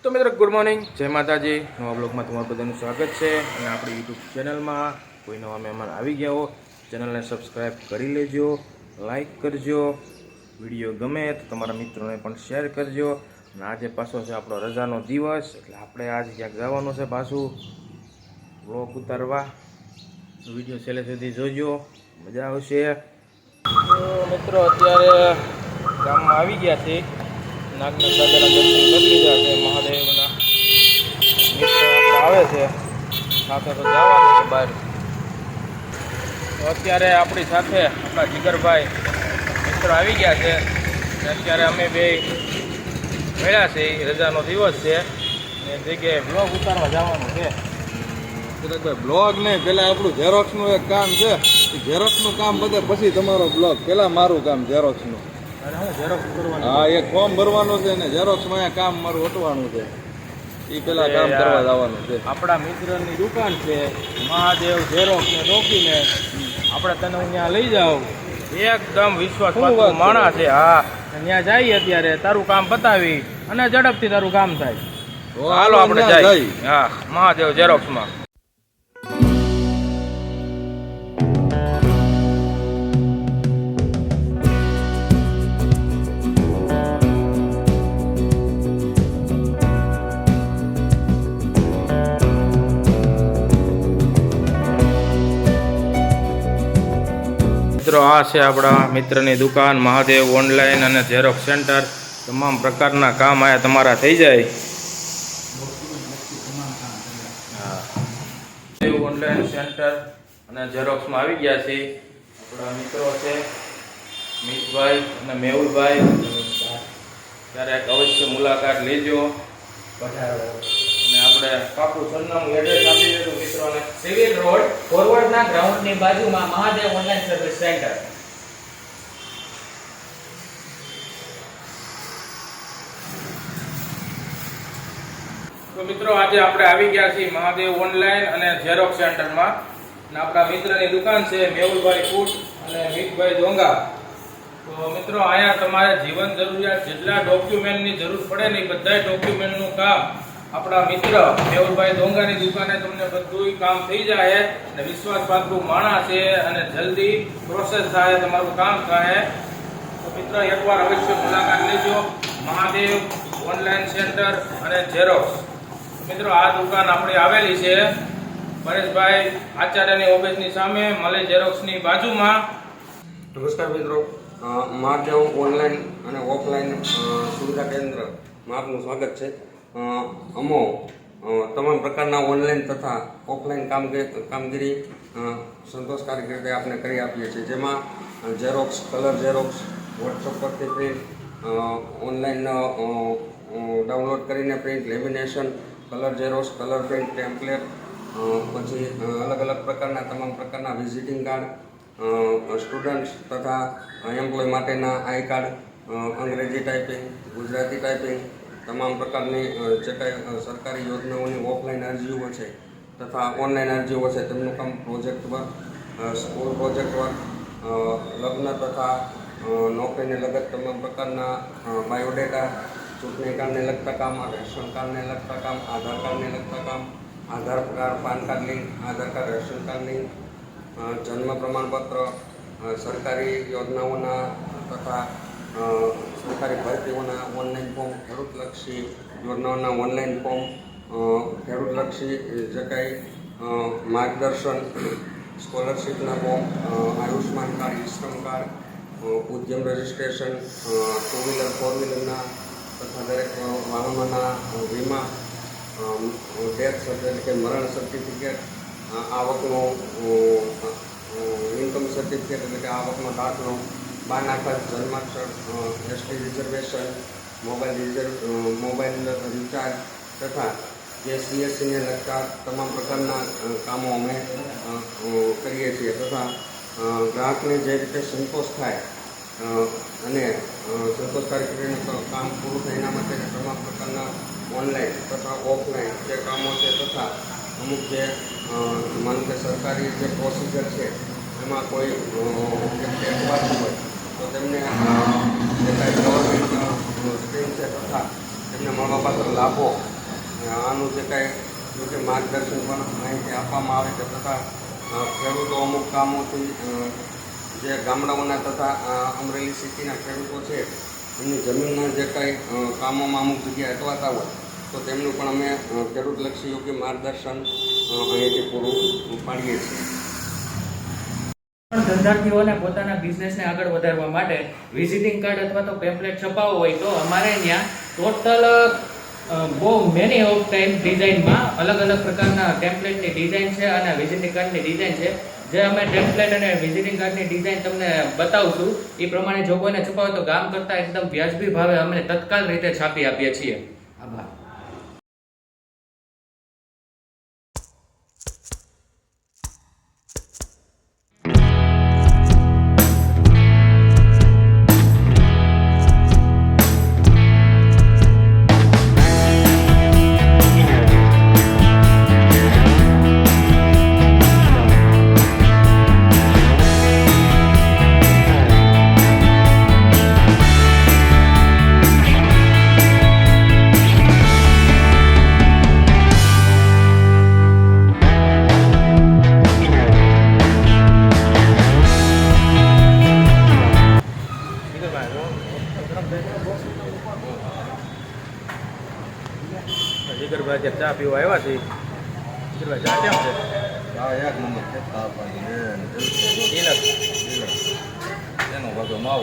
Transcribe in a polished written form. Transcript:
તો મિત્રો good morning, જય માતાજી. નવા બ્લોગમાં તમારું બધાનું સ્વાગત છે. અને આપણી યુટ્યુબ ચેનલમાં કોઈ નવા મહેમાન આવી ગયા હો, ચેનલને સબસ્ક્રાઈબ કરી લેજો, લાઈક કરજો, વિડીયો ગમે તો તમારા મિત્રોને પણ શેર કરજો. અને આજે પાછો છે આપણો રજાનો દિવસ, એટલે આપણે આજે ક્યાંક જવાનું છે પાછું બ્લોગ ઉતારવા. વિડીયો છેલ્લે સુધી જોજો, મજા આવશે. તો મિત્રો અત્યારે ગામમાં આવી ગયા છે, નાગનાથ દાદાના દર્શન કરી લીધા છે. મહાદેવના મિત્રો આવે છે સાથે તો જવાનું છે બહાર. તો અત્યારે આપણી સાથે આપણા જીગરભાઈ મિત્રો આવી ગયા છે. અત્યારે અમે બે મળ્યા છે, રજાનો દિવસ છે એ જગ્યાએ બ્લોગ ઉતારવા જવાનું છે. બ્લોગ નહીં, પેલા આપણું ઝેરોક્સનું એક કામ છે. ઝેરોક્સનું કામ બધે પછી તમારો બ્લોગ. પેલા મારું કામ ઝેરોક્સનું. હા, એક ફોર્મ ભરવાનું છે ને ઝેરોક્સમાં અહીંયા કામ મારું હટવાનું છે. એ પેલા કામ કરવા જવાનું છે. આપણા મિત્રની દુકાન છે મહાદેવ ઝેરોક્સ ને ડોક્યુમેન્ટ. આપણે તને અહીંયા લઈ જાઓ, એકદમ વિશ્વાસપાત્ર માણસ છે. હા, ત્યાં જઈએ અત્યારે તારું કામ પતાવી અને ઝડપથી તારું કામ થાય. હાલો આપણે જઈએ. હા, મહાદેવ ઝેરોક્સમાં. મિત્રો આ છે આપણા મિત્રની દુકાન મહાદેવ ઓનલાઈન અને ઝેરોક્સ સેન્ટર. તમામ પ્રકારના કામ આયા તમારા થઈ જાય. હા, ઓનલાઈન સેન્ટર અને ઝેરોક્સમાં આવી ગયા છે. આપણા મિત્રો છે મિતભાઈ અને મેહુલભાઈ. ક્યારેક અવશ્ય મુલાકાત લેજો. અને આપણે પાકું સરનામું એડ્રેસ આપી દીધું મિત્રોને. સિવિલ રોડ ફોરવર્ડના ગ્રાઉન્ડની બાજુમાં મહાદેવ ઓનલાઈન સર્વિસ સેન્ટર. તો મિત્રો આજે આપણે આવી ગયા છીએ મહાદેવ ઓનલાઈન અને ઝેરોક્સ સેન્ટરમાં. અને આપણા મિત્રની દુકાન છે મેહુલભાઈ ફૂડ અને મિતભાઈ ડોંગા. તો મિત્રો અહીંયા તમારે જીવન જરૂરિયાત જેટલા ડોક્યુમેન્ટની જરૂર પડે ને બધા ડોક્યુમેન્ટનું કામ આપણા મિત્ર મેહુલભાઈ ડોંગાની દુકાને તમને બધું કામ થઈ જાય. અને વિશ્વાસપાત્ર માણસ છે અને જલ્દી પ્રોસેસ થાય, તમારું કામ થાય. તો મિત્ર એકવાર અવશ્ય મુલાકાત લેજો. મહાદેવ ઓનલાઈન સેન્ટર અને ઝેરોક્સ. મિત્રો આ દુકાન આપણી આવેલી છે પરેશભાઈ આચાર્યની ઓફિસની સામે, મલે ઝેરોક્સની બાજુમાં. નમસ્કાર મિત્રો, મહાદેવ ઓનલાઈન અને ઓફલાઈન સુવિધા કેન્દ્રમાં આપનું સ્વાગત છે. અમો તમામ પ્રકારના ઓનલાઈન તથા ઓફલાઈન કામગીરી સંતોષકારક રીતે આપણે કરી આપીએ છીએ. જેમાં ઝેરોક્સ, કલર ઝેરોક્સ, વોટ્સઅપ પરથી પ્રિન્ટ, ઓનલાઈન ડાઉનલોડ કરીને print, lamination, colour xerox, colour print, template, પછી અલગ અલગ પ્રકારના તમામ પ્રકારના વિઝિટિંગ કાર્ડ, સ્ટુડન્ટ્સ તથા એમ્પ્લોય માટેના આઈ કાર્ડ, અંગ્રેજી ટાઈપિંગ, ગુજરાતી ટાઈપિંગ, તમામ પ્રકારની જે કાંઈ સરકારી યોજનાઓની ઓફલાઈન અરજીઓ છે તથા ઓનલાઈન અરજીઓ છે તેમનું કામ, project work, school project work, લગ્ન તથા નોકરીને લગત તમામ પ્રકારના બાયોડેટા, ચૂંટણી કાર્ડને લગતા કામ, રેશન કાર્ડને લગતા કામ, આધાર કાર્ડને લગતા કામ, આધાર કાર્ડ પાન કાર્ડ લિંક, આધાર કાર્ડ રેશન કાર્ડ લિંક, જન્મ પ્રમાણપત્ર, સરકારી યોજનાઓના તથા સરકારી ભરતીઓના ઓનલાઈન ફોર્મ, ખેડૂતલક્ષી યોજનાઓના ઓનલાઈન ફોર્મ, ખેડૂતલક્ષી જે કાંઈ માર્ગદર્શન, સ્કોલરશીપના form, Ayushman card, eShram card, Udyam registration, two wheeler four વ્હીલરના તથા દરેક વાહનોના વીમા, ડેથ સર્ટિફિકેટ કે મરણ સર્ટિફિકેટ, આવકનો ઇન્કમ સર્ટિફિકેટ એટલે કે આવકનો દાખલો, બાનાખત, જન્માક્ષર, એસટી રિઝર્વેશન, મોબાઈલ રિચાર્જ તથા જે સીએસસીને લગતા તમામ પ્રકારના કામો અમે કરીએ છીએ. તથા ગ્રાહકને જે રીતે સંતોષ થાય અને સંતોષકારક રીતે કામ પૂરું થાય એના માટે તમામ પ્રકારના ઓનલાઈન તથા ઓફલાઈન જે કામો છે તથા અમુક જે માનો કે સરકારી જે પ્રોસિજર છે એમાં કોઈ વ્યક્તિ અટવાતું હોય તો તેમને જે કાંઈ ગવર્મેન્ટ સ્કીમ છે તથા તેમને મળવાપાત્ર લાભો આનું જે કાંઈ યોગ્ય માર્ગદર્શન પણ અહીંથી આપવામાં આવે છે તથા ખેડૂતો અમુક કામોથી જે ગામડાઓના તથા અમરેલી સિટીના ખેડૂતો છે એમની જમીનના જે કાંઈ કામોમાં અમુક જગ્યાએ અટવાતા હોય તો તેમનું પણ અમે ખેડૂતલક્ષી યોગ્ય માર્ગદર્શન અહીંથી પૂરું પાડીએ છીએ. પણ ધંધાર્થીઓને પોતાના બિઝનેસને આગળ વધારવા માટે વિઝિટિંગ કાર્ડ અથવા તો પેમ્પલેટ છપાવવો હોય તો અમારે ત્યાં ટોટલ બહુ મેની ઓફ ટાઈમ ડિઝાઇનમાં અલગ અલગ પ્રકારના ટેમ્પલેટની ડિઝાઇન છે અને વિઝિટિંગ કાર્ડની ડિઝાઇન છે. જે અમે ટેમ્પલેટ અને વિઝિટિંગ કાર્ડની ડિઝાઇન તમને બતાવશું એ પ્રમાણે જો કોઈને છપાવે તો ગામ કરતાં એકદમ વ્યાજબી ભાવે અમે તત્કાલ રીતે છાપી આપીએ છીએ. આભાર. જીગરભાઈ ચા પીવા આવ્યા છે. જીગરભાઈ ચા કેમ છે? એક નંબર છે. એનો ભાગો માવો